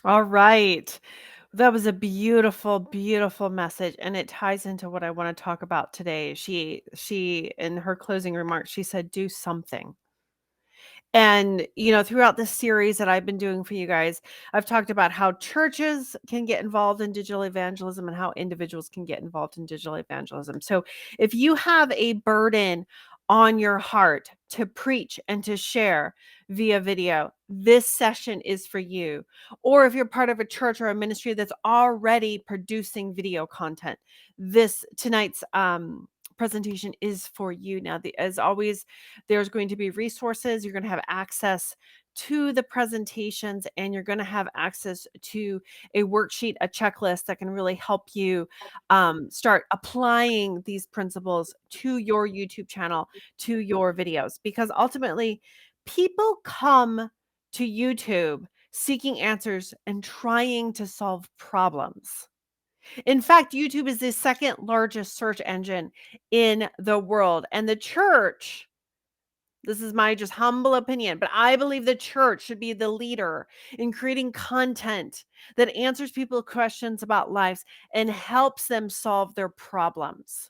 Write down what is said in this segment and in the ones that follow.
All right. That was a beautiful, beautiful message, and it ties into what I want to talk about today. She in her closing remarks, she said, "Do something." And, throughout this series that I've been doing for you guys, I've talked about how churches can get involved in digital evangelism and how individuals can get involved in digital evangelism. So, if you have a burden on your heart to preach and to share via video, this session is for you. Or if you're part of a church or a ministry that's already producing video content, this tonight's presentation is for you. Now, as always, there's going to be resources. You're going to have access to the presentations, and you're going to have access to a worksheet, a checklist that can really help you start applying these principles to your YouTube channel, to your videos, because ultimately people come to YouTube seeking answers and trying to solve problems. In fact, YouTube is the second largest search engine in the world, and the church, this is my just humble opinion, but I believe the church should be the leader in creating content that answers people's questions about lives and helps them solve their problems.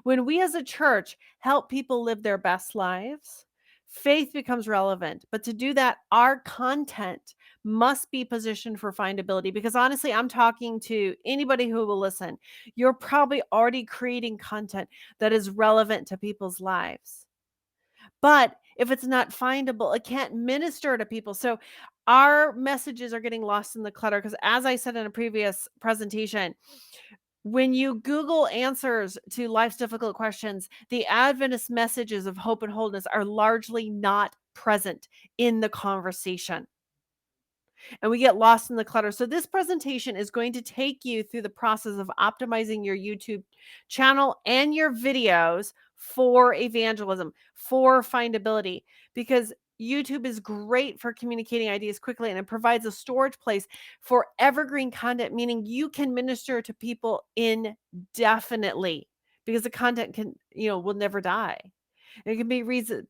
When we as a church help people live their best lives, faith becomes relevant. But to do that, our content must be positioned for findability, because honestly, I'm talking to anybody who will listen. You're probably already creating content that is relevant to people's lives. But if it's not findable, it can't minister to people. So our messages are getting lost in the clutter, because as I said in a previous presentation, when you Google answers to life's difficult questions, the Adventist messages of hope and wholeness are largely not present in the conversation, and we get lost in the clutter. So this presentation is going to take you through the process of optimizing your YouTube channel and your videos for evangelism, for findability, because YouTube is great for communicating ideas quickly, and it provides a storage place for evergreen content, meaning you can minister to people indefinitely, because the content will never die. It can be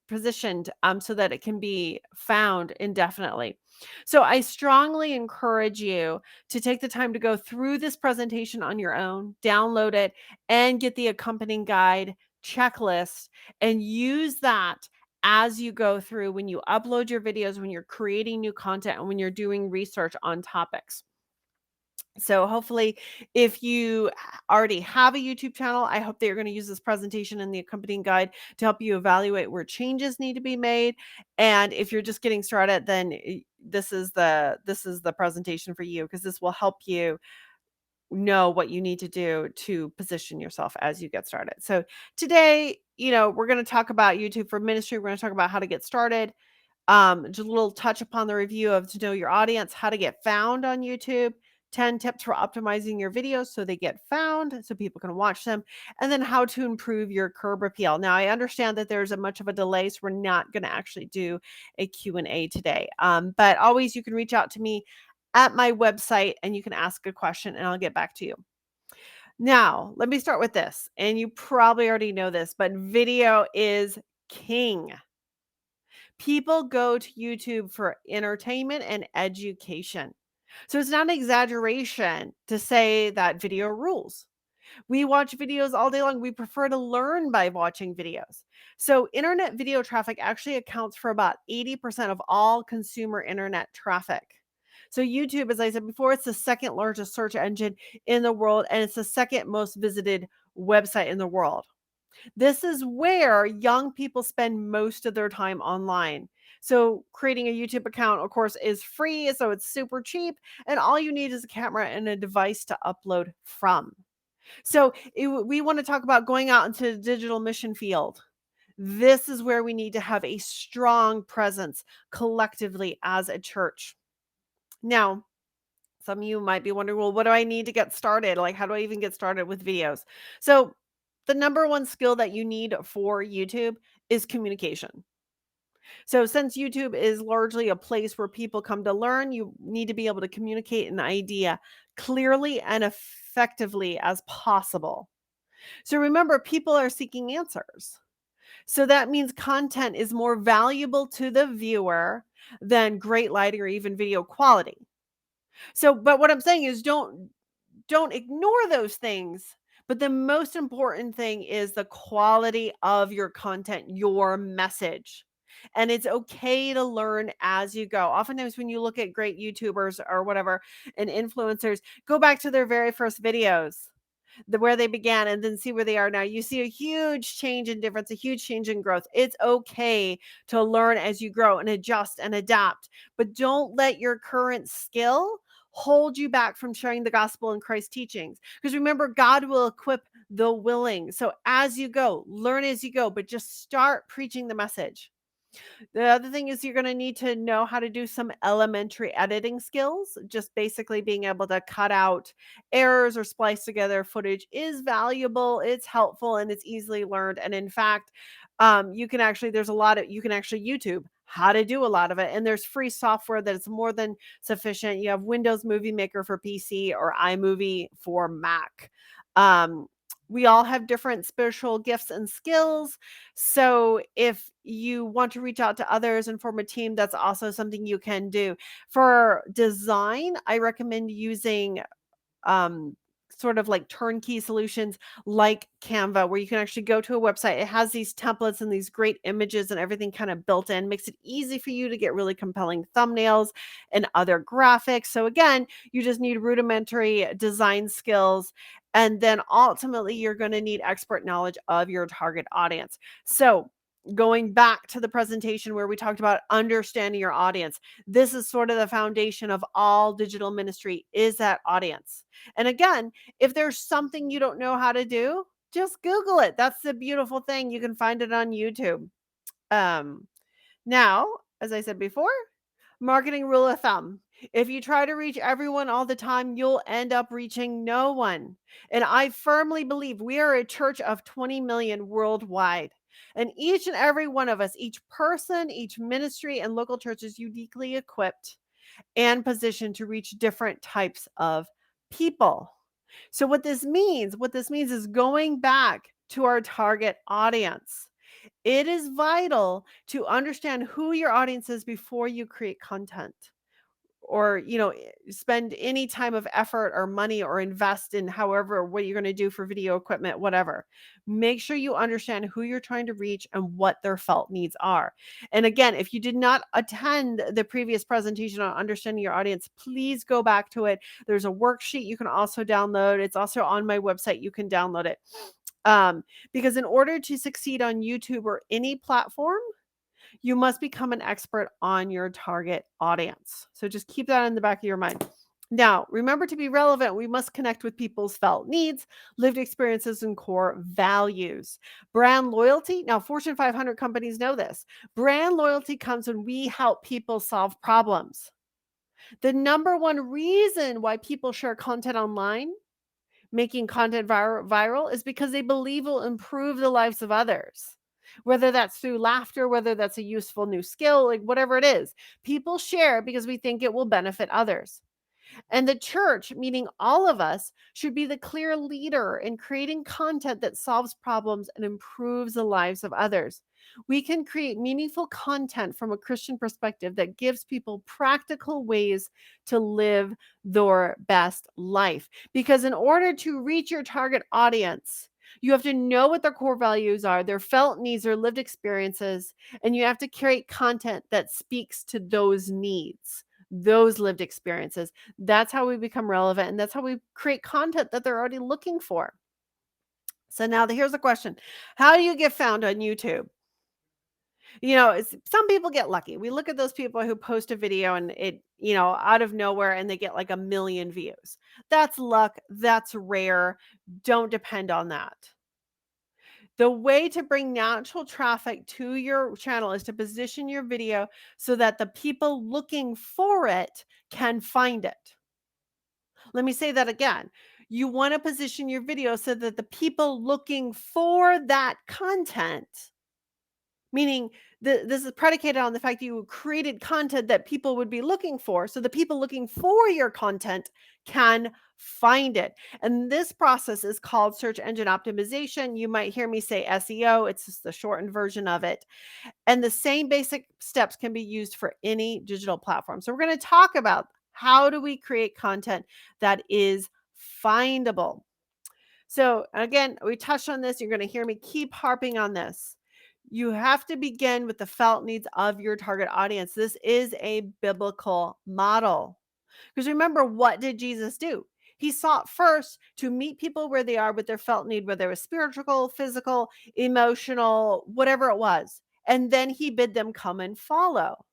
positioned so that it can be found indefinitely. So I strongly encourage you to take the time to go through this presentation on your own, download it, and get the accompanying guide checklist, and use that as you go through when you upload your videos, when you're creating new content, and when you're doing research on topics. So hopefully, if you already have a YouTube channel, I hope that you're going to use this presentation and the accompanying guide to help you evaluate where changes need to be made. And if you're just getting started, then this is the presentation for you, because this will help you know what you need to do to position yourself as you get started. So today, we're going to talk about YouTube for ministry. We're going to talk about how to get started. Just a little touch upon the review of to know your audience, how to get found on YouTube, 10 tips for optimizing your videos so they get found so people can watch them, and then how to improve your curb appeal. Now, I understand that there's a much of a delay, so we're not going to actually do a Q&A today. But always you can reach out to me at my website and you can ask a question and I'll get back to you. Now, let me start with this, and you probably already know this, but video is king. People go to YouTube for entertainment and education. So it's not an exaggeration to say that video rules. We watch videos all day long. We prefer to learn by watching videos. So internet video traffic actually accounts for about 80% of all consumer internet traffic. So YouTube, as I said before, it's the second largest search engine in the world, and it's the second most visited website in the world. This is where young people spend most of their time online. So creating a YouTube account, of course, is free, so it's super cheap, and all you need is a camera and a device to upload from. So we want to talk about going out into the digital mission field. This is where we need to have a strong presence collectively as a church. Now, some of you might be wondering, well, what do I need to get started? Like, how do I even get started with videos? So the number one skill that you need for YouTube is communication. So since YouTube is largely a place where people come to learn, you need to be able to communicate an idea clearly and effectively as possible. So remember, people are seeking answers. So that means content is more valuable to the viewer than great lighting or even video quality. So, but what I'm saying is don't ignore those things. But the most important thing is the quality of your content, your message. And it's okay to learn as you go. Oftentimes, when you look at great YouTubers or whatever and influencers, go back to their very first videos, where they began, and then see where they are now. You see a huge change in difference, a huge change in growth. It's okay to learn as you grow and adjust and adapt, but don't let your current skill hold you back from sharing the gospel and Christ's teachings. Because remember, God will equip the willing. So as you go, learn as you go, but just start preaching the message. The other thing is you're going to need to know how to do some elementary editing skills. Just basically being able to cut out errors or splice together footage is valuable, it's helpful, and it's easily learned. And in fact, you can actually, there's a lot of, you can actually YouTube how to do a lot of it. And there's free software that is more than sufficient. You have Windows Movie Maker for PC or iMovie for Mac. Um, we all have different spiritual gifts and skills. So if you want to reach out to others and form a team, that's also something you can do. For design, I recommend using um, sort of like turnkey solutions like Canva, where you can actually go to a website. It has these templates and these great images and everything kind of built in, makes it easy for you to get really compelling thumbnails and other graphics. So again, you just need rudimentary design skills. And then ultimately, you're going to need expert knowledge of your target audience. So going back to the presentation where we talked about understanding your audience, this is sort of the foundation of all digital ministry, is that audience. And again, if there's something you don't know how to do, just Google it. That's the beautiful thing. You can find it on YouTube. Um, Now, as I said before, marketing rule of thumb. If you try to reach everyone all the time, you'll end up reaching no one. And I firmly believe we are a church of 20 million worldwide. And each and every one of us, each person, each ministry, and local church is uniquely equipped and positioned to reach different types of people. So what this means is going back to our target audience. It is vital to understand who your audience is before you create content, or spend any time of effort or money or invest in however what you're going to do for video equipment, whatever. Make sure you understand who you're trying to reach and what their felt needs are. And again, if you did not attend the previous presentation on understanding your audience, please go back to it. There's a worksheet you can also download. It's also on my website. You can download it. Because in order to succeed on YouTube or any platform, you must become an expert on your target audience. So just keep that in the back of your mind. Now, remember, to be relevant, we must connect with people's felt needs, lived experiences, and core values. Brand loyalty. Now, Fortune 500 companies know this. Brand loyalty comes when we help people solve problems. The number one reason why people share content online, making content viral, is because they believe will improve the lives of others. Whether that's through laughter, whether that's a useful new skill, like whatever it is, people share because we think it will benefit others. And the church, meaning all of us, should be the clear leader in creating content that solves problems and improves the lives of others. We can create meaningful content from a Christian perspective that gives people practical ways to live their best life. Because in order to reach your target audience, you have to know what their core values are, their felt needs, their lived experiences, and you have to create content that speaks to those needs, those lived experiences. That's how we become relevant, and that's how we create content that they're already looking for. So now here's the question. How do you get found on YouTube? Some people get lucky. We look at those people who post a video and it, out of nowhere, and they get like 1 million views. That's luck. That's rare. Don't depend on that. The way to bring natural traffic to your channel is to position your video so that the people looking for it can find it. Let me say that again. You want to position your video so that the people looking for that content, meaning this is predicated on the fact that you created content that people would be looking for, so the people looking for your content can find it. And this process is called search engine optimization. You might hear me say SEO. It's just the shortened version of it. And the same basic steps can be used for any digital platform. So we're going to talk about How do we create content that is findable? So again, we touched on this. You're going to hear me keep harping on this. You have to begin with the felt needs of your target audience. This is a biblical model. Because remember, what did Jesus do? He sought first to meet people where they are with their felt need, whether it was spiritual, physical, emotional, whatever it was. And then he bid them come and follow.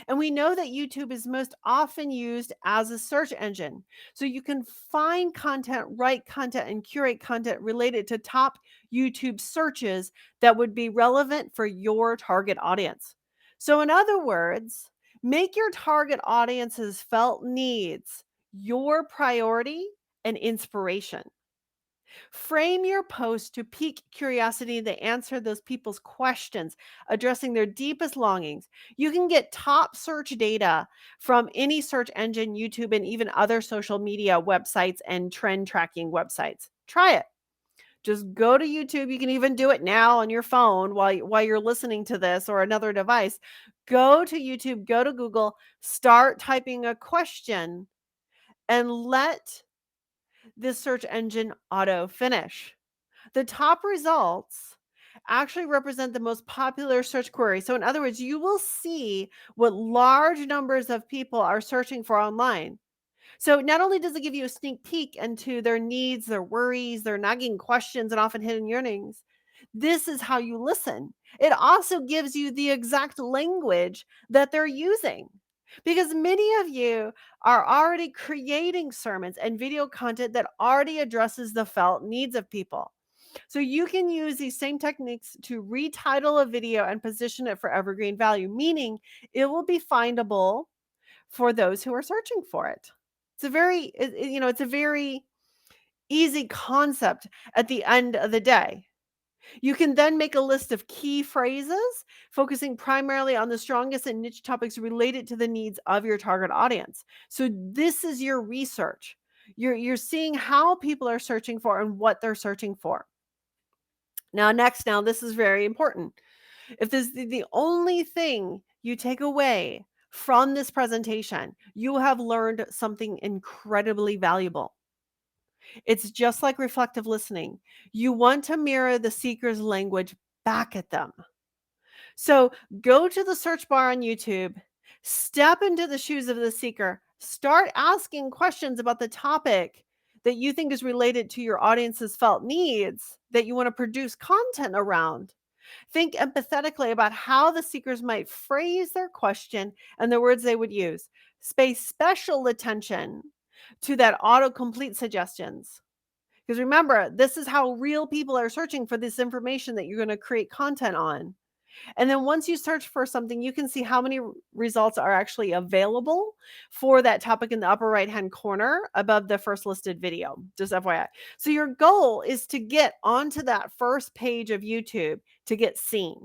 And we know that YouTube is most often used as a search engine. So you can find content, write content, and curate content related to top YouTube searches that would be relevant for your target audience. So, in other words, make your target audience's felt needs your priority and inspiration. Frame your post to pique curiosity to answer those people's questions, addressing their deepest longings. You can get top search data from any search engine, YouTube, and even other social media websites and trend tracking websites. Try it. Just go to YouTube. You can even do it now on your phone while you're listening to this or another device. Go to YouTube, go to Google, start typing a question, and let this search engine auto finish. The top results actually represent the most popular search query. So, in other words, you will see what large numbers of people are searching for online. So, not only does it give you a sneak peek into their needs, their worries, their nagging questions, and often hidden yearnings, this is how you listen. It also gives you the exact language that they're using. Because many of you are already creating sermons and video content that already addresses the felt needs of people. So you can use these same techniques to retitle a video and position it for evergreen value, meaning it will be findable for those who are searching for it. It's a very easy concept at the end of the day. You can then make a list of key phrases, focusing primarily on the strongest and niche topics related to the needs of your target audience. So this is your research. You're seeing how people are searching for and what they're searching for. Now, this is very important. If this is the only thing you take away from this presentation, you have learned something incredibly valuable. It's just like reflective listening. You want to mirror the seeker's language back at them. So go to the search bar on YouTube, step into the shoes of the seeker, start asking questions about the topic that you think is related to your audience's felt needs that you want to produce content around. Think empathetically about how the seekers might phrase their question and the words they would use. Pay special attention to that autocomplete suggestions. Because remember, this is how real people are searching for this information that you're going to create content on. And then once you search for something, you can see how many results are actually available for that topic in the upper right-hand corner above the first listed video, just FYI. So your goal is to get onto that first page of YouTube to get seen.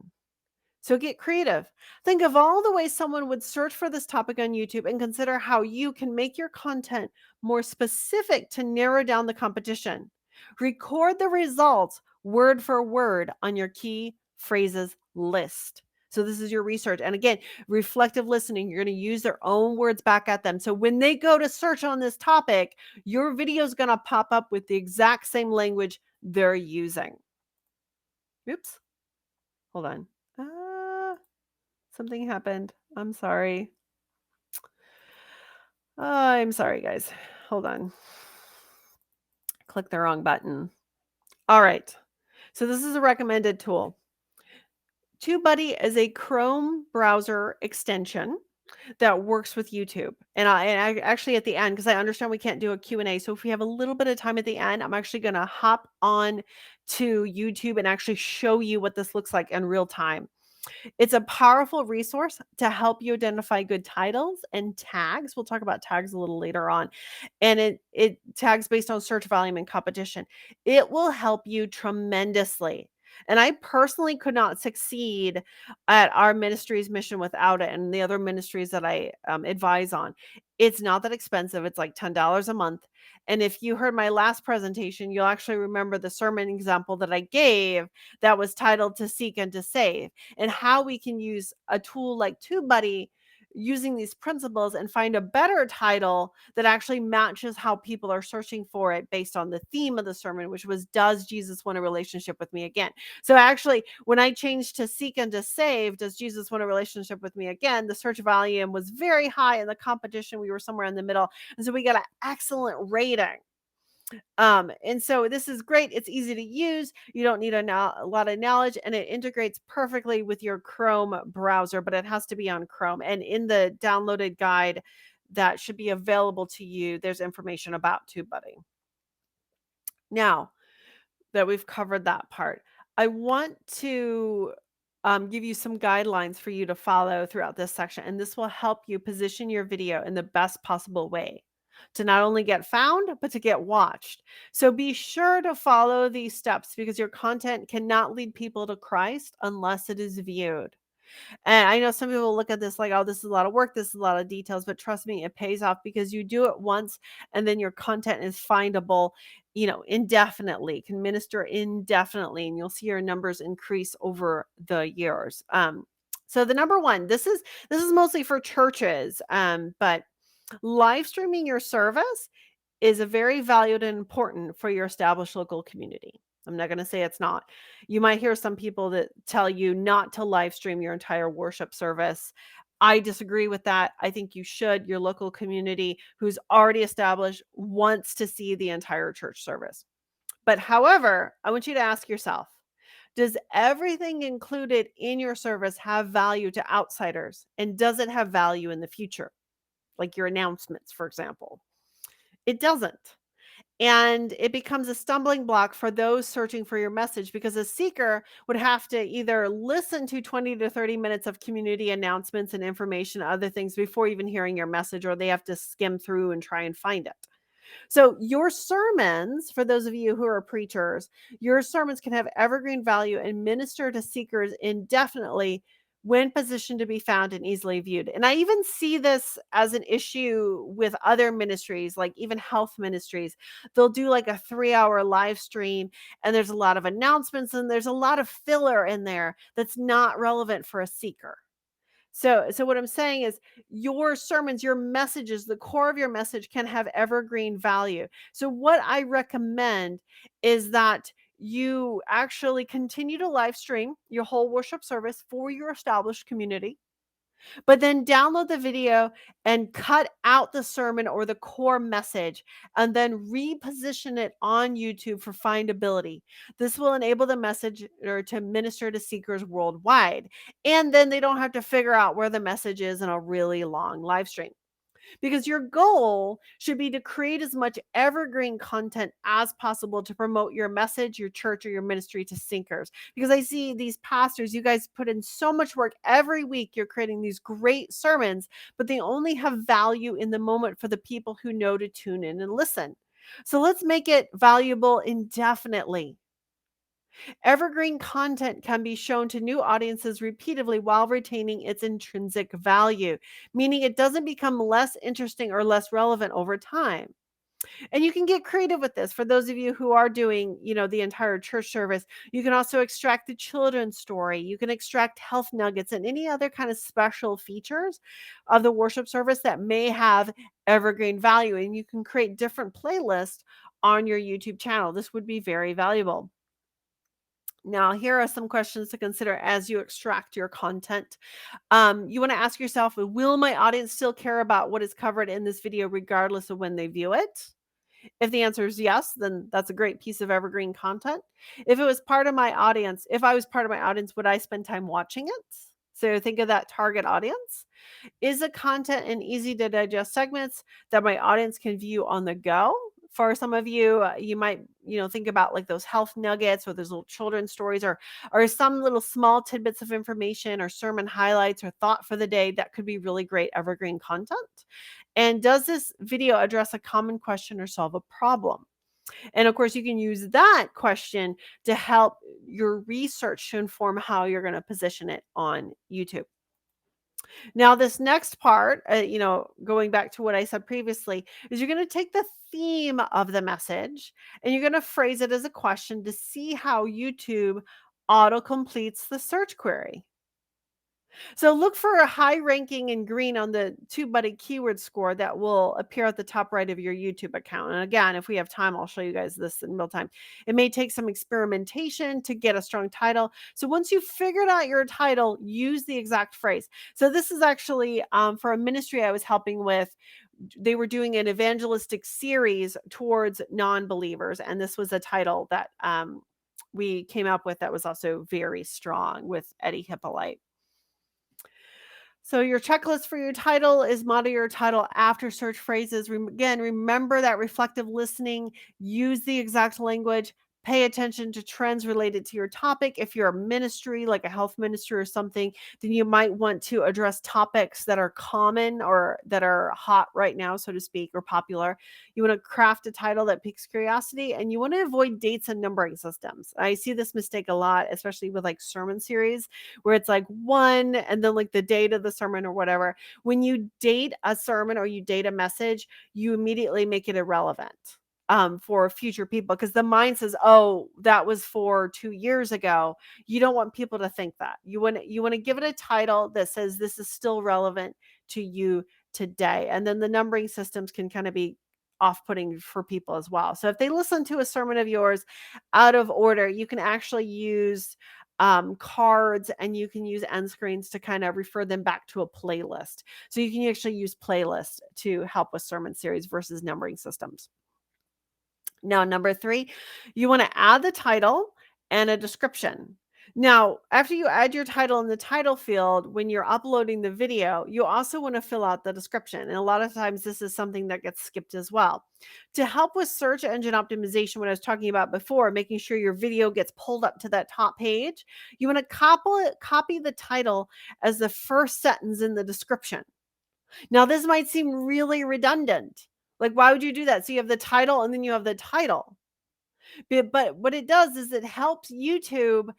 So get creative. Think of all the ways someone would search for this topic on YouTube and consider how you can make your content more specific to narrow down the competition. Record the results word for word on your key phrases list. So this is your research. And again, reflective listening, you're going to use their own words back at them. So when they go to search on this topic, your video is going to pop up with the exact same language they're using. Oops. Hold on. Something happened. I'm sorry. I'm sorry, guys. Hold on. Click the wrong button. All right. So this is a recommended tool. Tubebuddy is a Chrome browser extension that works with YouTube. And I actually at the end, because I understand we can't do a Q&A. So if we have a little bit of time at the end, I'm actually going to hop on to YouTube and actually show you what this looks like in real time. It's a powerful resource to help you identify good titles and tags. We'll talk about tags a little later on. And it tags based on search volume and competition. It will help you tremendously. And I personally could not succeed at our ministry's mission without it and the other ministries that I advise on. It's not that expensive. It's like $10 a month. And if you heard my last presentation, you'll actually remember the sermon example that I gave that was titled To Seek and to Save, and how we can use a tool like Tubebuddy using these principles and find a better title that actually matches how people are searching for it based on the theme of the sermon, which was, Does Jesus want a relationship with me again? So actually, when I changed to Seek and to Save, Does Jesus want a relationship with me again? The search volume was very high in the competition. We were somewhere in the middle. And so we got an excellent rating. And so this is great. It's easy to use. You don't need a lot of knowledge, and it integrates perfectly with your Chrome browser, but it has to be on Chrome. And in the downloaded guide that should be available to you, there's information about TubeBuddy. Now that we've covered that part, I want to give you some guidelines for you to follow throughout this section, and this will help you position your video in the best possible way to not only get found, but to get watched. So be sure to follow these steps because your content cannot lead people to Christ unless it is viewed. And I know some people look at this like, oh, this is a lot of work, this is a lot of details, but trust me, it pays off because you do it once and then your content is findable, indefinitely, can minister indefinitely, and you'll see your numbers increase over the years. So the number one, this is mostly for churches, but live streaming your service is a very valued and important for your established local community. I'm not going to say it's not. You might hear some people that tell you not to live stream your entire worship service. I disagree with that. I think you should. Your local community who's already established wants to see the entire church service. But however, I want you to ask yourself, does everything included in your service have value to outsiders? And does it have value in the future? Like your announcements, for example. It doesn't. And it becomes a stumbling block for those searching for your message because a seeker would have to either listen to 20 to 30 minutes of community announcements and information, other things before even hearing your message, or they have to skim through and try and find it. So your sermons, for those of you who are preachers, your sermons can have evergreen value and minister to seekers indefinitely when positioned to be found and easily viewed. And I even see this as an issue with other ministries, like even health ministries. They'll do like a 3-hour live stream and there's a lot of announcements and there's a lot of filler in there that's not relevant for a seeker. So what I'm saying is your sermons, your messages, the core of your message can have evergreen value. So what I recommend is that you actually continue to live stream your whole worship service for your established community, but then download the video and cut out the sermon or the core message and then reposition it on YouTube for findability. This will enable the message or to minister to seekers worldwide. And then they don't have to figure out where the message is in a really long live stream. Because your goal should be to create as much evergreen content as possible to promote your message, your church, or your ministry to seekers. Because I see these pastors, you guys put in so much work every week. You're creating these great sermons, but they only have value in the moment for the people who know to tune in and listen. So let's make it valuable indefinitely. Evergreen content can be shown to new audiences repeatedly while retaining its intrinsic value, meaning it doesn't become less interesting or less relevant over time. And you can get creative with this. For those of you who are doing, the entire church service, you can also extract the children's story. You can extract health nuggets and any other kind of special features of the worship service that may have evergreen value. And you can create different playlists on your YouTube channel. This would be very valuable. Now, here are some questions to consider as you extract your content. You want to ask yourself, will my audience still care about what is covered in this video regardless of when they view it? If the answer is yes, then that's a great piece of evergreen content. If I was part of my audience, would I spend time watching it? So think of that target audience. Is the content in easy to digest segments that my audience can view on the go? For some of you, you might, think about like those health nuggets or those little children's stories or some little small tidbits of information or sermon highlights or thought for the day that could be really great evergreen content. And does this video address a common question or solve a problem? And of course, you can use that question to help your research to inform how you're going to position it on YouTube. Now, this next part, going back to what I said previously, is you're going to take the theme of the message and you're going to phrase it as a question to see how YouTube auto completes the search query. So look for a high ranking in green on the Tubebuddy keyword score that will appear at the top right of your YouTube account. And again, if we have time, I'll show you guys this in real time. It may take some experimentation to get a strong title. So once you've figured out your title, use the exact phrase. So this is actually for a ministry I was helping with. They were doing an evangelistic series towards non-believers, and this was a title that we came up with that was also very strong with Eddie Hippolyte. So your checklist for your title is model your title after search phrases. Again, remember that reflective listening, use the exact language, pay attention to trends related to your topic. If you're a ministry, like a health ministry or something, then you might want to address topics that are common or that are hot right now, so to speak, or popular. You want to craft a title that piques curiosity, and you want to avoid dates and numbering systems. I see this mistake a lot, especially with like sermon series where it's like one and then like the date of the sermon or whatever. When you date a sermon or you date a message, you immediately make it irrelevant for future people because the mind says, "Oh, that was for 2 years ago." You don't want people to think that. You want to give it a title that says this is still relevant to you today, and then the numbering systems can kind of be off-putting for people as well. So if they listen to a sermon of yours out of order, you can actually use cards, and you can use end screens to kind of refer them back to a playlist. So you can actually use playlists to help with sermon series versus numbering systems. Now, number 3, you want to add the title and a description. Now, after you add your title in the title field, when you're uploading the video, you also want to fill out the description. And a lot of times this is something that gets skipped as well. To help with search engine optimization, what I was talking about before, making sure your video gets pulled up to that top page, you want to copy the title as the first sentence in the description. Now, this might seem really redundant. Like, why would you do that? So you have the title and then you have the title. But what it does is it helps YouTube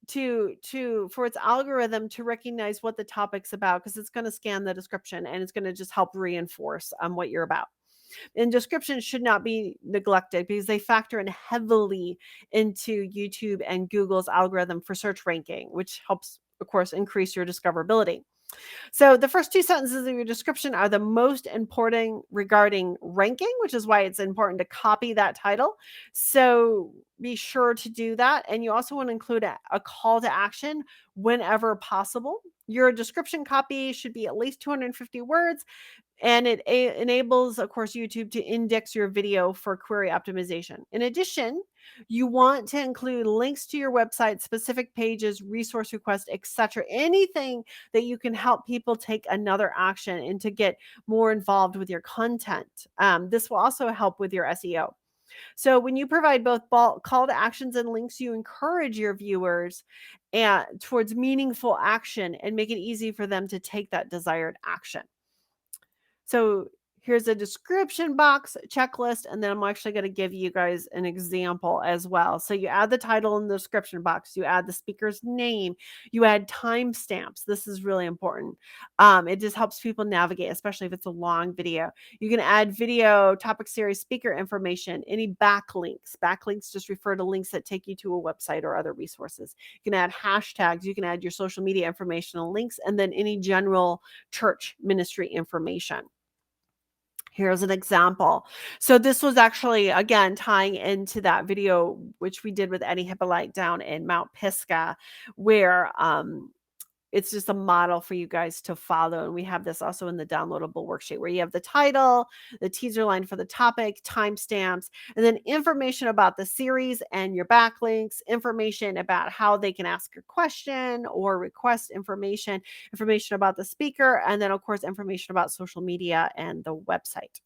to for its algorithm to recognize what the topic's about because it's going to scan the description and it's going to just help reinforce what you're about. And descriptions should not be neglected because they factor in heavily into YouTube and Google's algorithm for search ranking, which helps, of course, increase your discoverability. So the first 2 sentences of your description are the most important regarding ranking, which is why it's important to copy that title. So be sure to do that. And you also want to include a call to action whenever possible. Your description copy should be at least 250 words, and it enables, of course, YouTube to index your video for query optimization. In addition, you want to include links to your website, specific pages, resource requests, etc. Anything that you can help people take another action and to get more involved with your content. This will also help with your SEO. So when you provide both call to actions and links, you encourage your viewers and towards meaningful action and make it easy for them to take that desired action. So here's a description box checklist, and then I'm actually going to give you guys an example as well. So you add the title in the description box, you add the speaker's name, you add timestamps. This is really important. It just helps people navigate, especially if it's a long video. You can add video, topic series, speaker information, any backlinks. Backlinks just refer to links that take you to a website or other resources. You can add hashtags, you can add your social media information and links, and then any general church ministry information. Here's an example. So this was actually, again, tying into that video, which we did with Eddie Hippolyte down in Mount Pisgah, where it's just a model for you guys to follow. And we have this also in the downloadable worksheet where you have the title, the teaser line for the topic, timestamps, and then information about the series and your backlinks, information about how they can ask a question or request information about the speaker, and then, of course, information about social media and the website.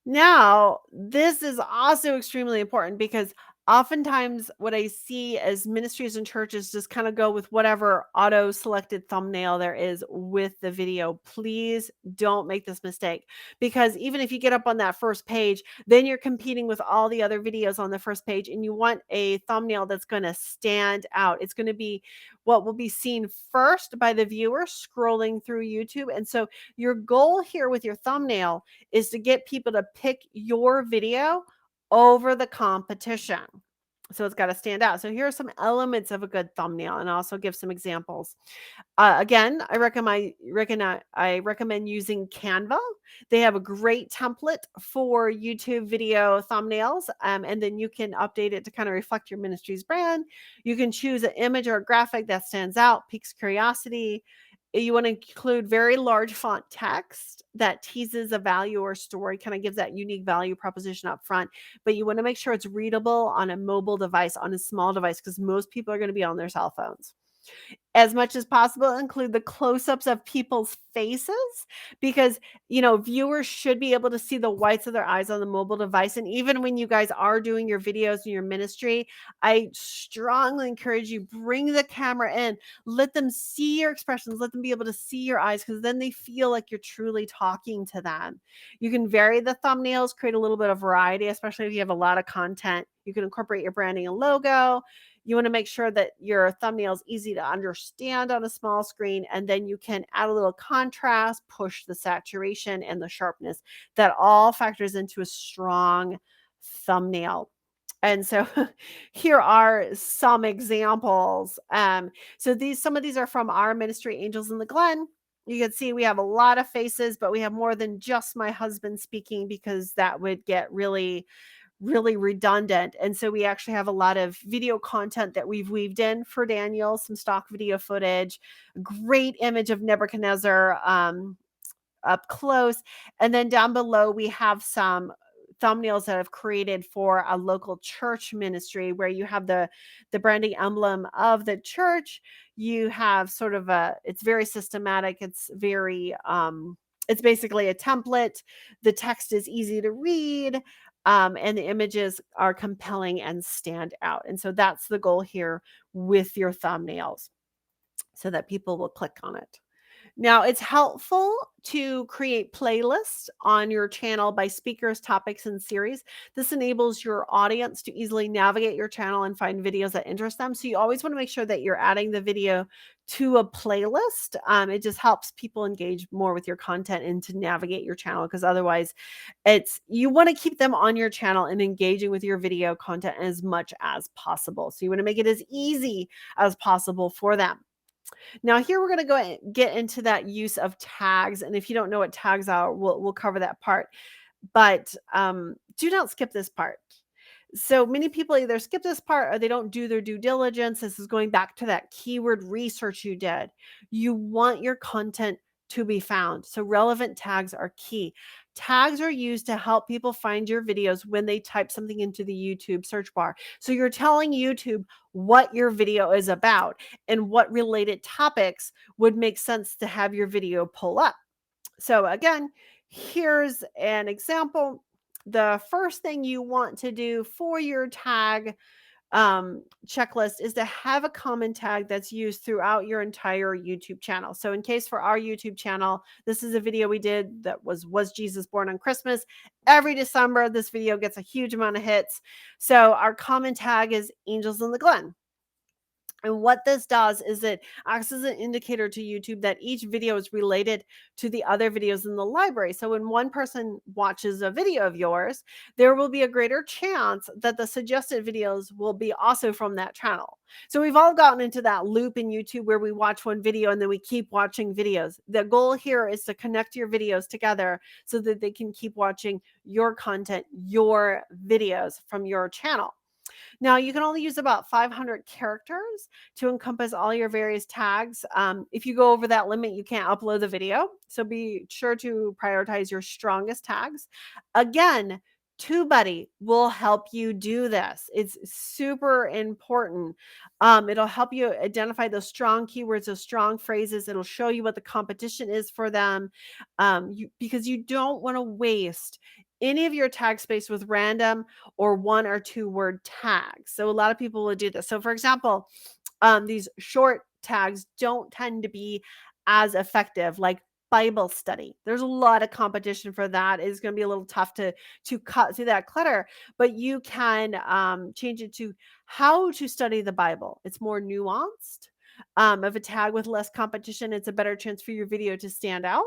Now, this is also extremely important because oftentimes what I see as ministries and churches just kind of go with whatever auto selected thumbnail there is with the video. Please don't make this mistake because even if you get up on that first page, then you're competing with all the other videos on the first page and you want a thumbnail that's going to stand out. It's going to be what will be seen first by the viewer scrolling through YouTube. And so your goal here with your thumbnail is to get people to pick your video over the competition. So it's got to stand out. So here are some elements of a good thumbnail, and I'll also give some examples. Again, I recommend using Canva. They have a great template for YouTube video thumbnails, and then you can update it to kind of reflect your ministry's brand. You can choose an image or a graphic that stands out, piques curiosity. You want to include very large font text that teases a value or story, kind of gives that unique value proposition up front. But you want to make sure it's readable on a mobile device, on a small device, because most people are going to be on their cell phones. As much as possible, include the close-ups of people's faces, because, viewers should be able to see the whites of their eyes on the mobile device. And even when you guys are doing your videos in your ministry, I strongly encourage you, bring the camera in, let them see your expressions, let them be able to see your eyes, because then they feel like you're truly talking to them. You can vary the thumbnails, create a little bit of variety, especially if you have a lot of content. You can incorporate your branding and logo. You want to make sure that your thumbnail is easy to understand on a small screen, and then you can add a little contrast, push the saturation and the sharpness. That all factors into a strong thumbnail. And so here are some examples. Some of these are from our ministry, Angels in the Glen. You can see we have a lot of faces, but we have more than just my husband speaking, because that would get really redundant. And so we actually have a lot of video content that we've weaved in for Daniel, some stock video footage, a great image of Nebuchadnezzar up close. And then down below, we have some thumbnails that I've created for a local church ministry, where you have the branding emblem of the church. You have sort of it's very systematic. It's very, it's basically a template. The text is easy to read. And the images are compelling and stand out. And so that's the goal here with your thumbnails, so that people will click on it. Now, it's helpful to create playlists on your channel by speakers, topics, and series. This enables your audience to easily navigate your channel and find videos that interest them. So you always want to make sure that you're adding the video to a playlist. It just helps people engage more with your content and to navigate your channel, because otherwise you want to keep them on your channel and engaging with your video content as much as possible. So you want to make it as easy as possible for them. Now here we're going to go and get into that use of tags. And if you don't know what tags are, we'll cover that part. But do not skip this part. So many people either skip this part or they don't do their due diligence. This is going back to that keyword research you did. You want your content to be found. So relevant tags are key. Tags are used to help people find your videos when they type something into the YouTube search bar. So you're telling YouTube what your video is about and what related topics would make sense to have your video pull up. So again, here's an example. The first thing you want to do for your tag checklist is to have a common tag that's used throughout your entire YouTube channel. So in case for our YouTube channel, this is a video we did that was Jesus born on Christmas? Every December, this video gets a huge amount of hits. So our common tag is Angels in the Glen. And what this does is it acts as an indicator to YouTube that each video is related to the other videos in the library. So when one person watches a video of yours, there will be a greater chance that the suggested videos will be also from that channel. So we've all gotten into that loop in YouTube where we watch one video and then we keep watching videos. The goal here is to connect your videos together so that they can keep watching your content, your videos from your channel. Now, you can only use about 500 characters to encompass all your various tags. If you go over that limit, you can't upload the video. So be sure to prioritize your strongest tags. Again, Tubebuddy will help you do this. It's super important. It'll help you identify those strong keywords, those strong phrases. It'll show you what the competition is for them, because you don't want to waste any of your tag space with random or 1 or 2 word tags. So a lot of people will do this. So for example, these short tags don't tend to be as effective, like Bible study. There's a lot of competition for that. It's going to be a little tough to cut through that clutter, but you can change it to how to study the Bible. It's more nuanced. Of a tag with less competition, it's a better chance for your video to stand out.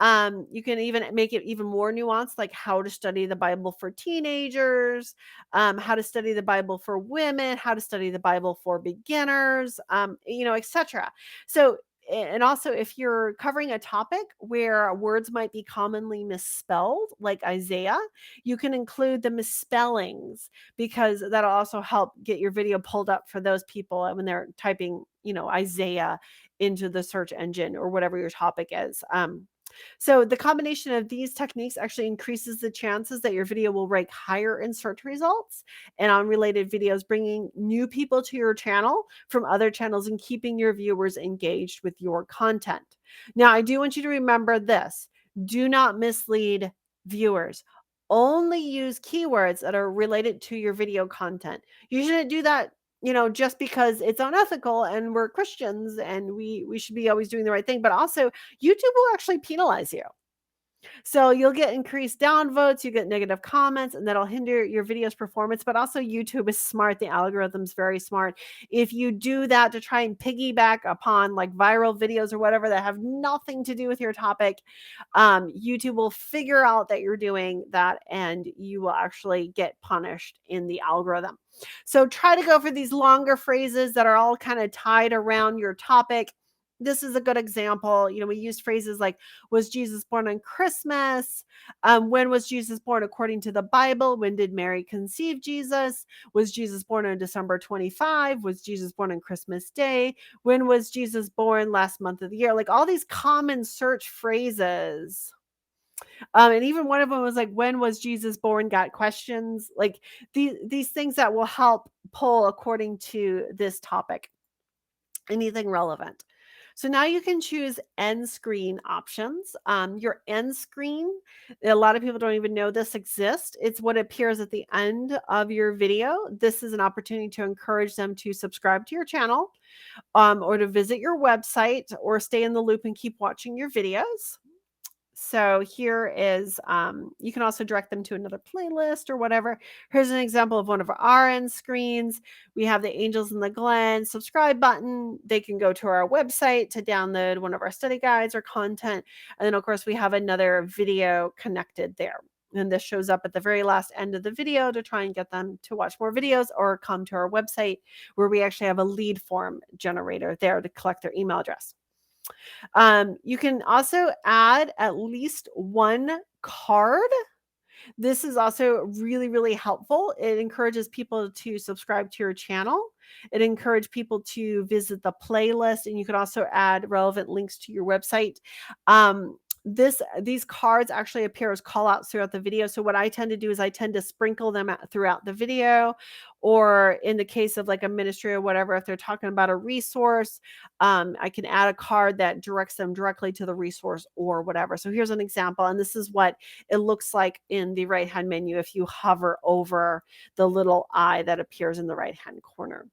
You can even make it even more nuanced, like how to study the Bible for teenagers, how to study the Bible for women, how to study the Bible for beginners, etc. So, and also if you're covering a topic where words might be commonly misspelled, like Isaiah, you can include the misspellings because that'll also help get your video pulled up for those people when they're typing, Isaiah into the search engine or whatever your topic is. So the combination of these techniques actually increases the chances that your video will rank higher in search results and on related videos, bringing new people to your channel from other channels and keeping your viewers engaged with your content. Now, I do want you to remember this. Do not mislead viewers. Only use keywords that are related to your video content. You shouldn't do that, just because it's unethical and we're Christians and we should be always doing the right thing. But also, YouTube will actually penalize you. So you'll get increased downvotes, you get negative comments, and that'll hinder your video's performance. But also, YouTube is smart. The algorithm's very smart. If you do that to try and piggyback upon like viral videos or whatever that have nothing to do with your topic, YouTube will figure out that you're doing that and you will actually get punished in the algorithm. So try to go for these longer phrases that are all kind of tied around your topic. This is a good example. We used phrases like, was Jesus born on Christmas? When was Jesus born according to the Bible? When did Mary conceive Jesus? Was Jesus born on December 25? Was Jesus born on Christmas Day? When was Jesus born last month of the year? Like all these common search phrases. And even one of them was like, when was Jesus born? Got questions? Like these things that will help pull according to this topic. Anything relevant. So now you can choose end screen options. Your end screen, a lot of people don't even know this exists. It's what appears at the end of your video. This is an opportunity to encourage them to subscribe to your channel, or to visit your website or stay in the loop and keep watching your videos. So here is, you can also direct them to another playlist or whatever. Here's an example of one of our end screens. We have the Angels in the Glen subscribe button. They can go to our website to download one of our study guides or content. And then of course we have another video connected there. And this shows up at the very last end of the video to try and get them to watch more videos or come to our website where we actually have a lead form generator there to collect their email address. You can also add at least one card. This is also really, really helpful. It encourages people to subscribe to your channel. It encourages people to visit the playlist, and you can also add relevant links to your website. These cards actually appear as call outs throughout the video. So what I tend to do is I tend to sprinkle them throughout the video, or in the case of like a ministry or whatever, if they're talking about a resource, I can add a card that directs them directly to the resource or whatever. So here's an example. And this is what it looks like in the right-hand menu if you hover over the little eye that appears in the right-hand corner.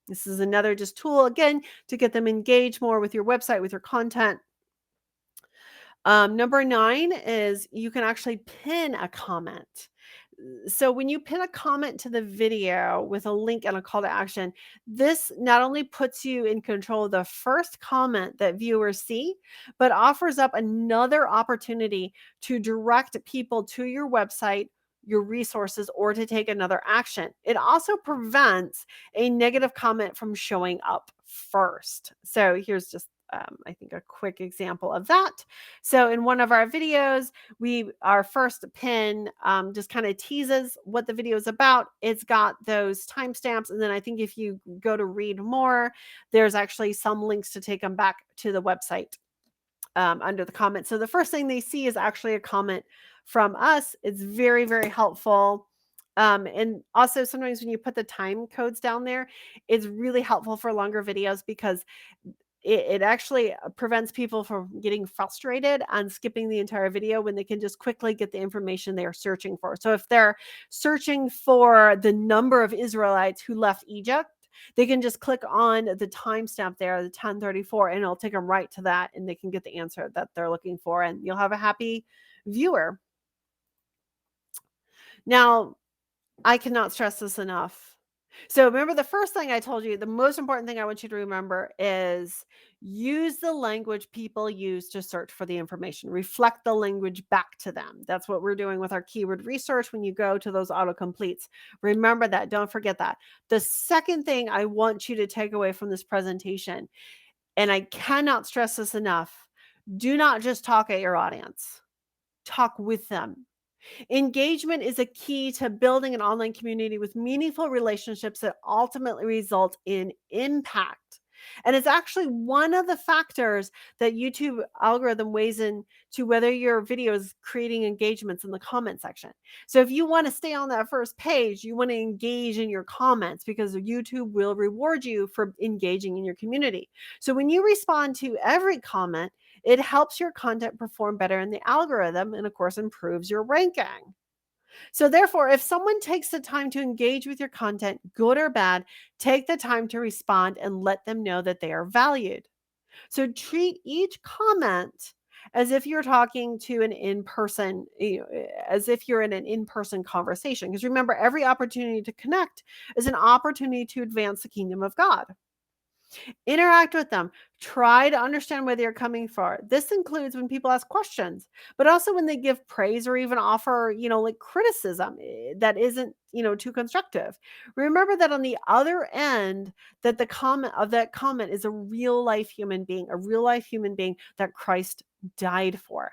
This is another just tool, again, to get them engaged more with your website, with your content. Number 9 is you can actually pin a comment. So when you pin a comment to the video with a link and a call to action, this not only puts you in control of the first comment that viewers see, but offers up another opportunity to direct people to your website, your resources, or to take another action. It also prevents a negative comment from showing up first. So here's just I think a quick example of that. So in one of our videos, our first pin just kind of teases what the video is about. It's got those timestamps. And then I think if you go to read more, there's actually some links to take them back to the website under the comments. So the first thing they see is actually a comment from us. It's very, very helpful. And also sometimes when you put the time codes down there, it's really helpful for longer videos because it actually prevents people from getting frustrated and skipping the entire video when they can just quickly get the information they are searching for. So if they're searching for the number of Israelites who left Egypt, they can just click on the timestamp there, the 1034, and it'll take them right to that, and they can get the answer that they're looking for, and you'll have a happy viewer. Now, I cannot stress this enough. So remember the first thing I told you, the most important thing I want you to remember is use the language people use to search for the information. Reflect the language back to them. That's what we're doing with our keyword research when you go to those autocompletes. Remember that. Don't forget that. The second thing I want you to take away from this presentation, and I cannot stress this enough, do not just talk at your audience. Talk with them. Engagement is a key to building an online community with meaningful relationships that ultimately result in impact. And it's actually one of the factors that YouTube algorithm weighs in to whether your video is creating engagements in the comment section. So if you want to stay on that first page, you want to engage in your comments because YouTube will reward you for engaging in your community. So when you respond to every comment, it helps your content perform better in the algorithm and, of course, improves your ranking. So, therefore, if someone takes the time to engage with your content, good or bad, take the time to respond and let them know that they are valued. So, treat each comment as if you're talking to an in-person, as if you're in an in-person conversation. Because remember, every opportunity to connect is an opportunity to advance the kingdom of God. Interact with them. Try to understand where they're coming from. This includes when people ask questions, but also when they give praise or even offer, like criticism that isn't, too constructive. Remember that on the other end, that the comment of that comment is a real life human being, that Christ died for.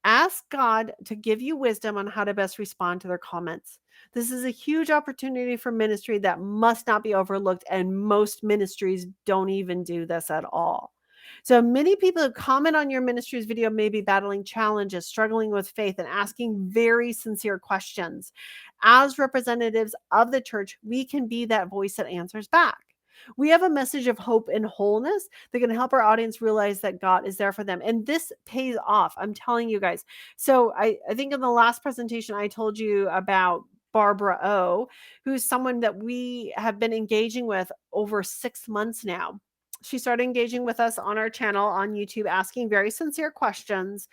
Ask God to give you wisdom on how to best respond to their comments. This is a huge opportunity for ministry that must not be overlooked, and most ministries don't even do this at all. So many people who comment on your ministry's video may be battling challenges, struggling with faith, and asking very sincere questions. As representatives of the church, we can be that voice that answers back. We have a message of hope and wholeness that can help our audience realize that God is there for them. And this pays off. I'm telling you guys. So I think in the last presentation, I told you about Barbara O, who's someone that we have been engaging with over 6 months now. She started engaging with us on our channel on YouTube, asking very sincere questions.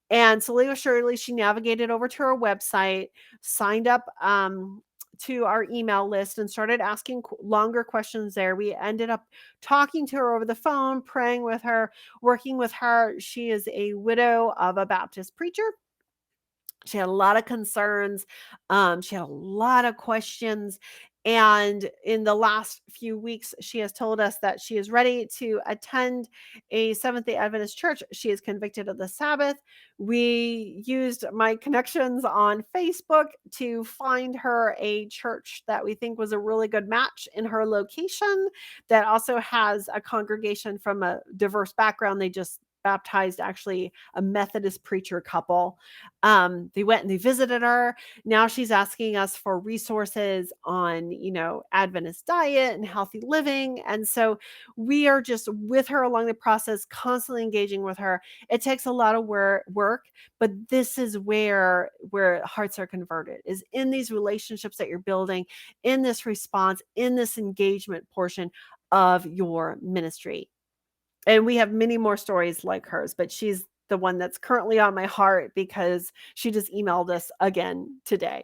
And slowly but surely, she navigated over to our website, signed up to our email list, and started asking longer questions there. We ended up talking to her over the phone, praying with her, working with her. She is a widow of a Baptist preacher. She had a lot of concerns. She had a lot of questions. And in the last few weeks, she has told us that she is ready to attend a Seventh-day Adventist church. She is convicted of the Sabbath. We used my connections on Facebook to find her a church that we think was a really good match in her location, that also has a congregation from a diverse background. They just baptized actually a Methodist preacher couple. They went and they visited her. Now she's asking us for resources on, Adventist diet and healthy living. And so we are just with her along the process, constantly engaging with her. It takes a lot of work, but this is where hearts are converted, is in these relationships that you're building, in this response, in this engagement portion of your ministry. And we have many more stories like hers, but she's the one that's currently on my heart because she just emailed us again today.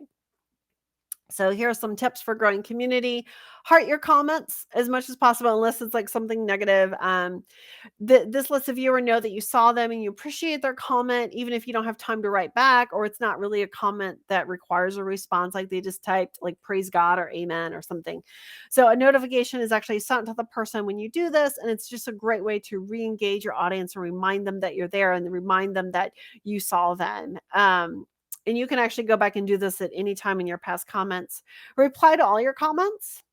So here are some tips for growing community. Heart your comments as much as possible, unless it's like something negative. This lets the viewer know that you saw them and you appreciate their comment, even if you don't have time to write back, or it's not really a comment that requires a response, like they just typed like praise God or amen or something. So a notification is actually sent to the person when you do this, and it's just a great way to re-engage your audience and remind them that you're there and remind them that you saw them. And you can actually go back and do this at any time in your past comments. Reply to all your comments.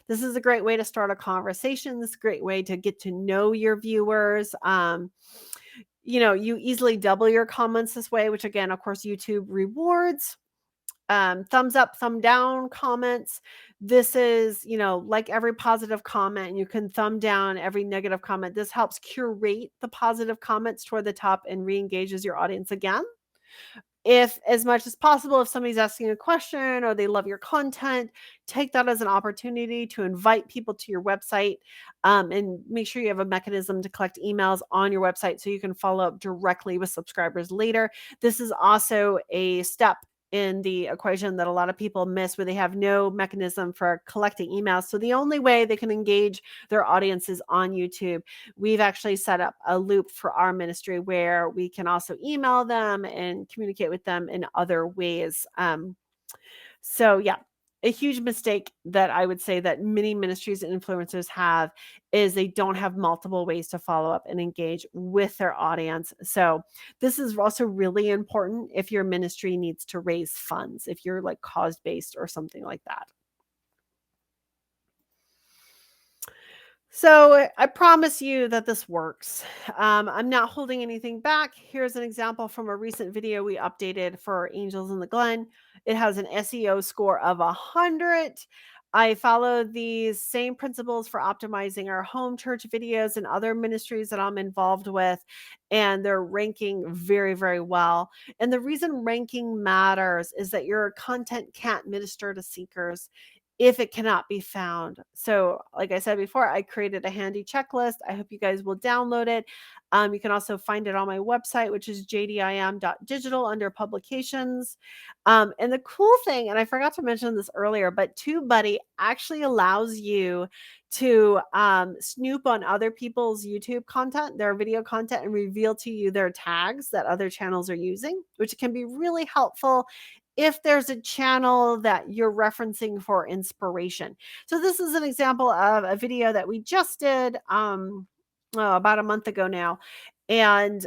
This is a great way to start a conversation. This is a great way to get to know your viewers. You easily double your comments this way, which again, of course, YouTube rewards. Thumbs up, thumb down comments. This is, like every positive comment, you can thumb down every negative comment. This helps curate the positive comments toward the top and re-engages your audience again. If, as much as possible, if somebody's asking a question or they love your content, take that as an opportunity to invite people to your website, and make sure you have a mechanism to collect emails on your website so you can follow up directly with subscribers later. This is also a step in the equation that a lot of people miss, where they have no mechanism for collecting emails. So the only way they can engage their audience is on YouTube. We've actually set up a loop for our ministry where we can also email them and communicate with them in other ways. So yeah, a huge mistake that I would say that many ministries and influencers have is they don't have multiple ways to follow up and engage with their audience. So this is also really important if your ministry needs to raise funds, if you're like cause-based or something like that. So I promise you that this works. I'm not holding anything back. Here's an example from a recent video we updated for Angels in the Glen. It has an SEO score of 100. I follow these same principles for optimizing our home church videos and other ministries that I'm involved with, and they're ranking very, very well. And the reason ranking matters is that your content can't minister to seekers if it cannot be found. So, like I said before, I created a handy checklist. I hope you guys will download it. You can also find it on my website, which is jdim.digital under publications. And the cool thing, and I forgot to mention this earlier, but TubeBuddy actually allows you to snoop on other people's YouTube content, their video content, and reveal to you their tags that other channels are using, which can be really helpful if there's a channel that you're referencing for inspiration. So this is an example of a video that we just did about a month ago now. And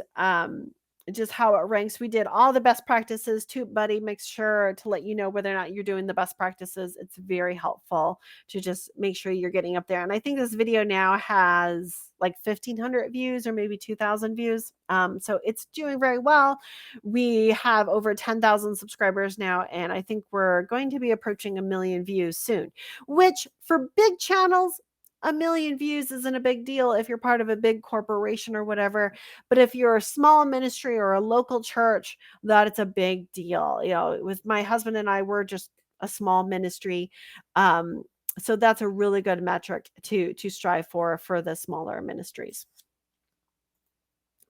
just how it ranks. We did all the best practices. TubeBuddy makes sure to let you know whether or not you're doing the best practices. It's very helpful to just make sure you're getting up there. And I think this video now has like 1,500 views or maybe 2,000 views. So it's doing very well. We have over 10,000 subscribers now, and I think we're going to be approaching 1 million views soon, which for big channels, 1 million views isn't a big deal if you're part of a big corporation or whatever. But if you're a small ministry or a local church, that it's a big deal. You know, with my husband and I, we're just a small ministry. So that's a really good metric to strive for the smaller ministries.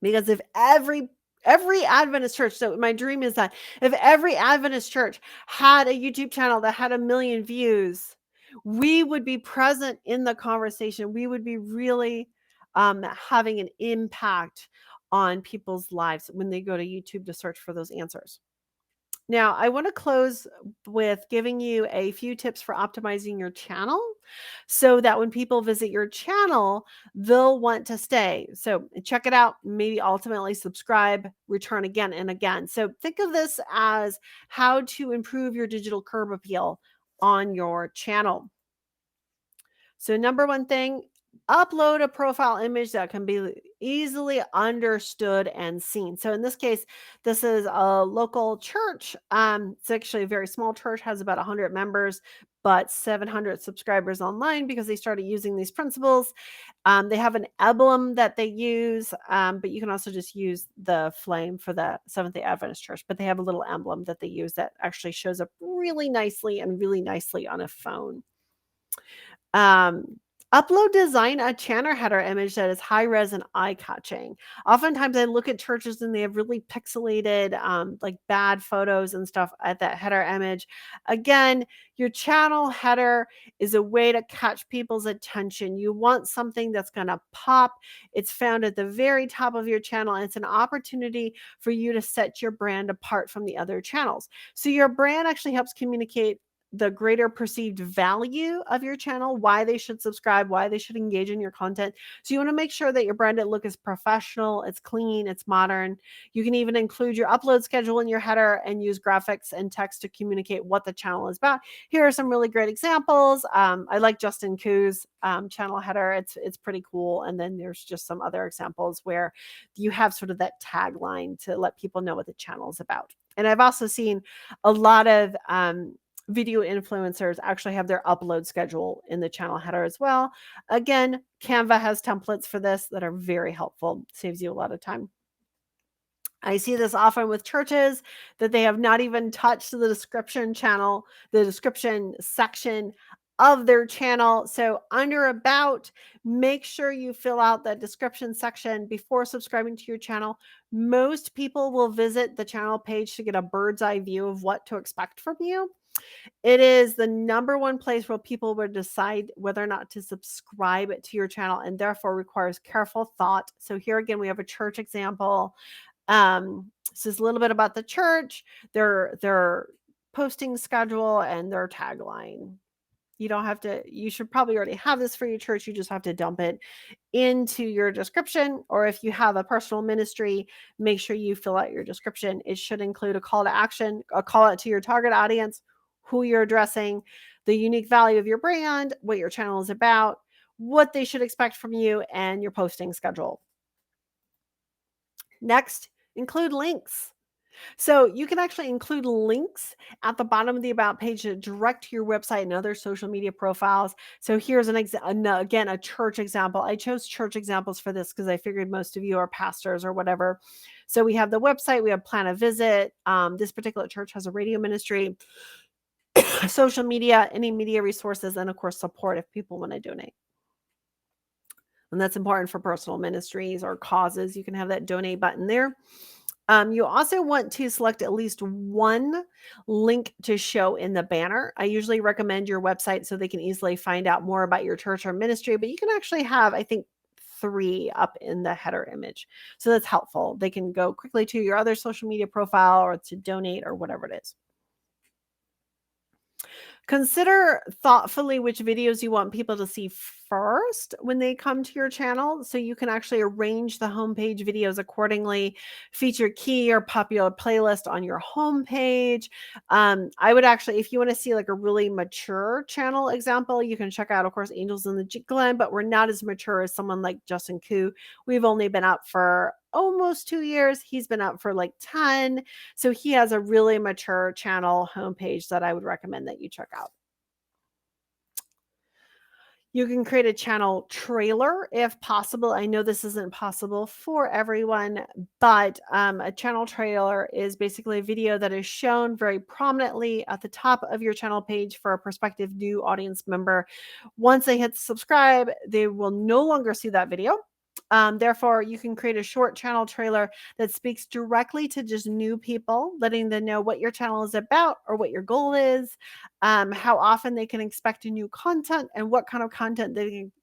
Because if every Adventist church, so my dream is that if every Adventist church had a YouTube channel that had 1 million views, we would be present in the conversation. We would be really having an impact on people's lives when they go to YouTube to search for those answers. Now, I want to close with giving you a few tips for optimizing your channel so that when people visit your channel, they'll want to stay. So check it out, maybe ultimately subscribe, return again and again. So think of this as how to improve your digital curb appeal on your channel. So number one thing, upload a profile image that can be easily understood and seen. So in this case, this is a local church. It's actually a very small church, has about 100 members, but 700 subscribers online because they started using these principles. They have an emblem that they use, but you can also just use the flame for the Seventh-day Adventist Church. But they have a little emblem that they use that actually shows up really nicely on a phone. Design a channel header image that is high res and eye catching. Oftentimes I look at churches and they have really pixelated, like bad photos and stuff at that header image. Again, your channel header is a way to catch people's attention. You want something that's going to pop. It's found at the very top of your channel, and it's an opportunity for you to set your brand apart from the other channels. So your brand actually helps communicate the greater perceived value of your channel, why they should subscribe, why they should engage in your content. So you want to make sure that your branded look is professional, it's clean, it's modern. You can even include your upload schedule in your header and use graphics and text to communicate what the channel is about. Here are some really great examples. I like Justin Koo's channel header. It's pretty cool. And then there's just some other examples where you have sort of that tagline to let people know what the channel is about. And I've also seen a lot of video influencers actually have their upload schedule in the channel header as well. Again, Canva has templates for this that are very helpful. Saves you a lot of time. I see this often with churches that they have not even touched the description section of their channel. So under about, make sure you fill out the description section before subscribing to your channel. Most people will visit the channel page to get a bird's eye view of what to expect from you. It is the number one place where people will decide whether or not to subscribe to your channel, and therefore requires careful thought. So here again, we have a church example. This is a little bit about the church, their posting schedule, and their tagline. You should probably already have this for your church. You just have to dump it into your description. Or if you have a personal ministry, make sure you fill out your description. It should include a call to action, a call out to your target audience, who you're addressing, the unique value of your brand, what your channel is about, what they should expect from you, and your posting schedule. Next, include links. So you can actually include links at the bottom of the about page that direct to your website and other social media profiles. So here's again, a church example. I chose church examples for this because I figured most of you are pastors or whatever. So we have the website, we have plan a visit. This particular church has a radio ministry, social media, any media resources, and of course support if people want to donate. And that's important for personal ministries or causes. You can have that donate button there. You also want to select at least one link to show in the banner. I usually recommend your website so they can easily find out more about your church or ministry, but you can actually have, I think, 3 up in the header image. So that's helpful. They can go quickly to your other social media profile or to donate or whatever it is. Consider thoughtfully which videos you want people to see first when they come to your channel, so you can actually arrange the homepage videos accordingly. Feature key or popular playlist on your homepage. I would actually, if you want to see like a really mature channel example, you can check out, of course, Angels in the Glen, but we're not as mature as someone like Justin Koo. We've only been out for almost 2 years. He's been out for like 10. So he has a really mature channel homepage that I would recommend that you check out. You can create a channel trailer if possible. I know this isn't possible for everyone, but a channel trailer is basically a video that is shown very prominently at the top of your channel page for a prospective new audience member. Once they hit subscribe, they will no longer see that video. Therefore, you can create a short channel trailer that speaks directly to just new people, letting them know what your channel is about or what your goal is, how often they can expect new content, and what kind of content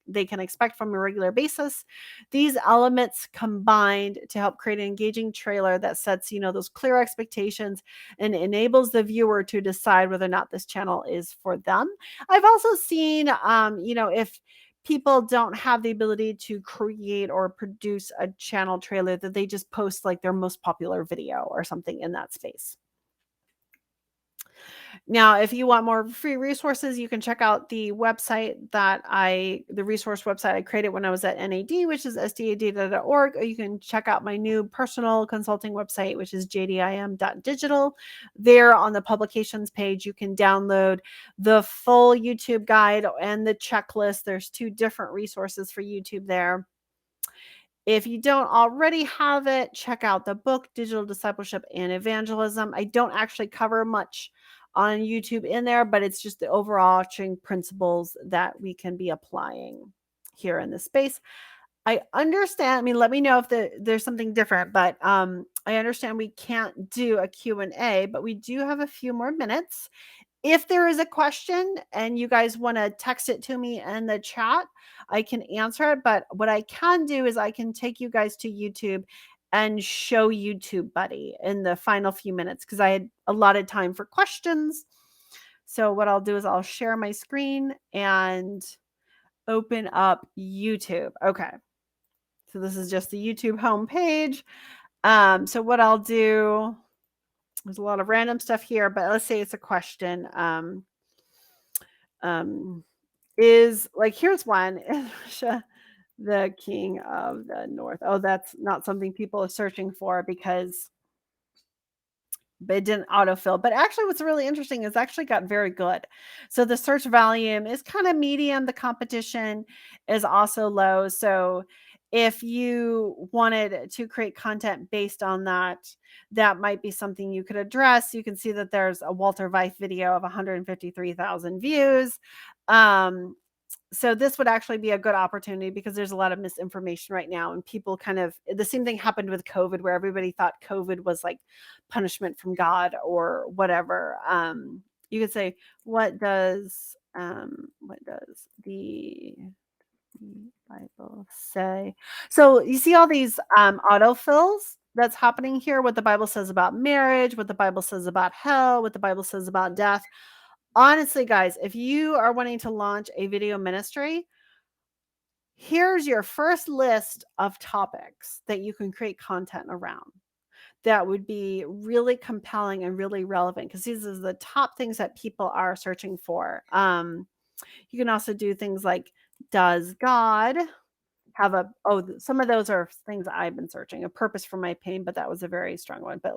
they can expect from a regular basis. These elements combined to help create an engaging trailer that sets, those clear expectations and enables the viewer to decide whether or not this channel is for them. I've also seen, if people don't have the ability to create or produce a channel trailer, that they just post like their most popular video or something in that space. Now, if you want more free resources, you can check out the website the resource website I created when I was at NAD, which is sdadata.org, or you can check out my new personal consulting website, which is jdim.digital. There on the publications page, you can download the full YouTube guide and the checklist. There's 2 different resources for YouTube there. If you don't already have it, check out the book, Digital Discipleship and Evangelism. I don't actually cover much on YouTube in there, but it's just the overarching principles that we can be applying here in this space. I understand. Let me know if there's something different, but I understand we can't do a Q&A, but we do have a few more minutes. If there is a question and you guys want to text it to me in the chat, I can answer it. But what I can do is I can take you guys to YouTube and show Tubebuddy in the final few minutes because I had a lot of time for questions. So what I'll do is I'll share my screen and open up YouTube. Okay. So this is just the YouTube homepage. So what I'll do, there's a lot of random stuff here, but let's say it's a question. Is like, here's one. The king of the north. Oh, that's not something people are searching for because it didn't autofill. But actually what's really interesting is actually got very good. So the search volume is kind of medium. The competition is also low. So if you wanted to create content based on that, that might be something you could address. You can see that there's a Walter Veith video of 153,000 views. So this would actually be a good opportunity because there's a lot of misinformation right now, and people kind of, the same thing happened with COVID, where everybody thought COVID was like punishment from God or whatever. You could say, what does the Bible say? So you see all these autofills that's happening here, what the Bible says about marriage, what the Bible says about hell, what the Bible says about death. Honestly, guys, if you are wanting to launch a video ministry, here's your first list of topics that you can create content around that would be really compelling and really relevant, because these are the top things that people are searching for. You can also do things like, does God have a, some of those are things I've been searching, a purpose for my pain, but that was a very strong one. But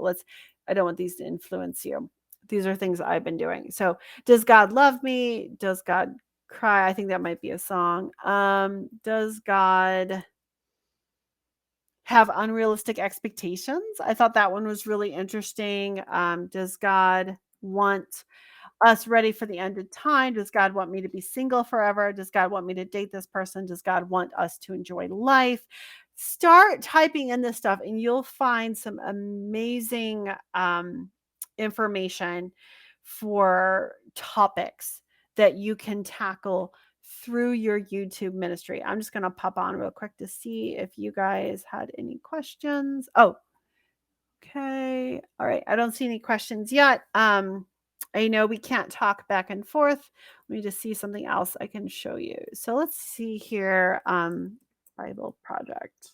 I don't want these to influence you. These are things I've been doing. So, does God love me? Does God cry? I think that might be a song. Does God have unrealistic expectations? I thought that one was really interesting. Does God want us ready for the end of time? Does God want me to be single forever? Does God want me to date this person? Does God want us to enjoy life? Start typing in this stuff and you'll find some amazing information for topics that you can tackle through your YouTube ministry. I'm just going to pop on real quick to see if you guys had any questions. Oh, okay. All right. I don't see any questions yet. I know we can't talk back and forth. Let me just see something else I can show you. So let's see here. Bible project.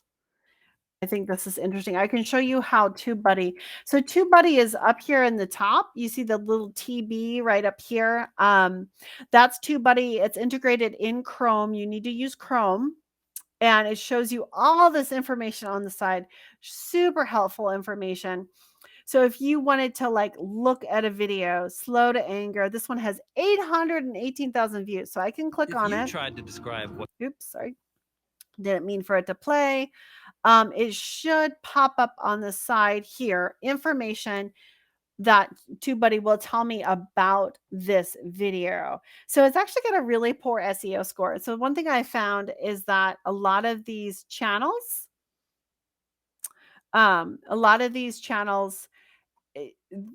I think this is interesting. I can show you how Tubebuddy. So Tubebuddy is up here in the top. You see the little TB right up here. That's Tubebuddy. It's integrated in Chrome. You need to use Chrome. And it shows you all this information on the side. Super helpful information. So if you wanted to like look at a video, Slow to Anger, this one has 818,000 views. So I can click on it. Tried to describe what. Oops, sorry. Didn't mean for it to play. It should pop up on the side here, information that Tubebuddy will tell me about this video. So it's actually got a really poor SEO score. So one thing I found is that a lot of these channels,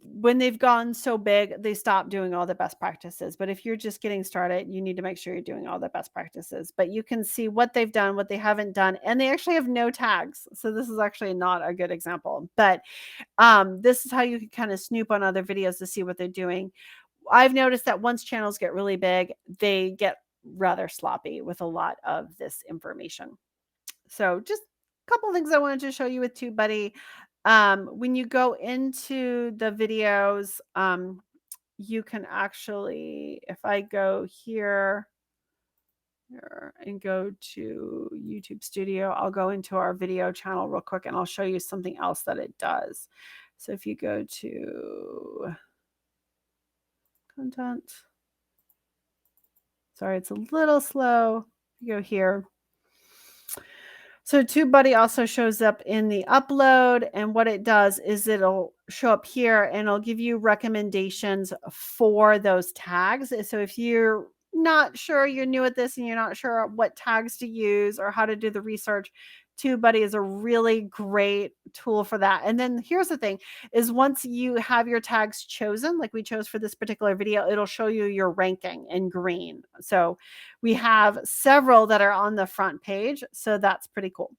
when they've gone so big, they stop doing all the best practices. But if you're just getting started, you need to make sure you're doing all the best practices. But you can see what they've done, what they haven't done, and they actually have no tags. So this is actually not a good example. But this is how you can kind of snoop on other videos to see what they're doing. I've noticed that once channels get really big, they get rather sloppy with a lot of this information. So just a couple of things I wanted to show you with Tubebuddy. When you go into the videos, you can actually, if I go here and go to YouTube Studio, I'll go into our video channel real quick and I'll show you something else that it does. So if you go to content, sorry, it's a little slow. You go here. So Tubebuddy also shows up in the upload, and what it does is it'll show up here and it'll give you recommendations for those tags. So if you're not sure, you're new at this and you're not sure what tags to use or how to do the research, Tubebuddy is a really great tool for that. And then here's the thing is once you have your tags chosen, like we chose for this particular video, it'll show you your ranking in green. So we have several that are on the front page. So that's pretty cool.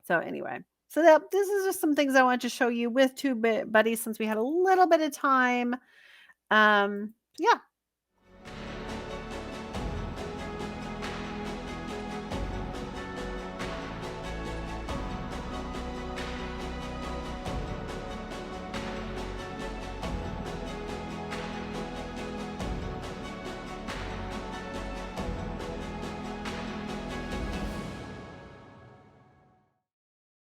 So anyway, so this is just some things I wanted to show you with Tubebuddy since we had a little bit of time. Yeah,